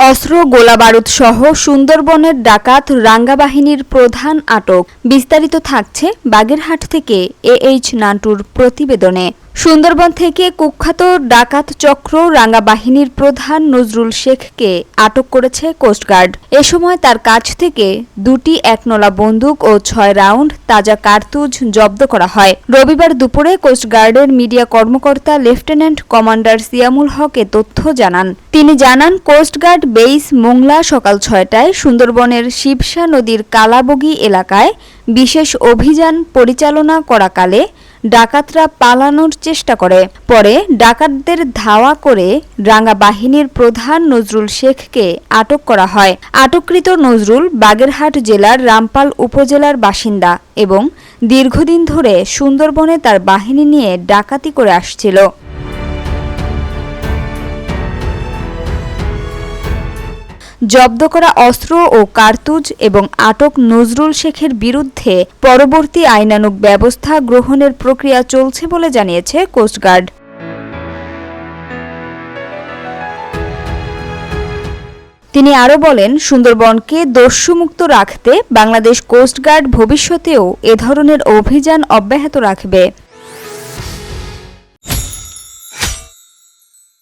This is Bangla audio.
অস্ত্র গোলাবারুদ সহ সুন্দরবনের ডাকাত রাঙ্গা বাহিনীর প্রধান আটক। বিস্তারিত থাকছে বাগেরহাট থেকে এইচ নান্টুর প্রতিবেদনে। সুন্দরবন থেকে কুখ্যাত ডাকাত চক্র রাঙ্গা বাহিনীর প্রধান নজরুল শেখকে আটক করেছে কোস্টগার্ড। এ সময় তার কাছ থেকে দুটি একনলা বন্দুক ও ৬ রাউন্ড তাজা কার্তুজ জব্দ করা হয়। রবিবার দুপুরে কোস্টগার্ডের মিডিয়া কর্মকর্তা লেফটেন্যান্ট কমান্ডার সিয়ামুল হক এ তথ্য জানান। তিনি জানান, কোস্টগার্ড বেইস মোংলা সকাল ৬টায় সুন্দরবনের শিবসা নদীর কালাবগি এলাকায় বিশেষ অভিযান পরিচালনা করাকালে ডাকাতরা পালানোর চেষ্টা করে। পরে ডাকাতদের ধাওয়া করে রাঙ্গা বাহিনীর প্রধান নজরুল শেখকে আটক করা হয়। আটককৃত নজরুল বাগেরহাট জেলার রামপাল উপজেলার বাসিন্দা এবং দীর্ঘদিন ধরে সুন্দরবনে তার বাহিনী নিয়ে ডাকাতি করে আসছিল। জব্দ করা অস্ত্র ও কার্তুজ এবং আটক নজরুল শেখের বিরুদ্ধে পরবর্তী আইনানুগ ব্যবস্থা গ্রহণের প্রক্রিয়া চলছে বলে জানিয়েছে কোস্টগার্ড। তিনি আরও বলেন, সুন্দরবনকে দস্যুমুক্ত রাখতে বাংলাদেশ কোস্টগার্ড ভবিষ্যতেও এ ধরনের অভিযান অব্যাহত রাখবে।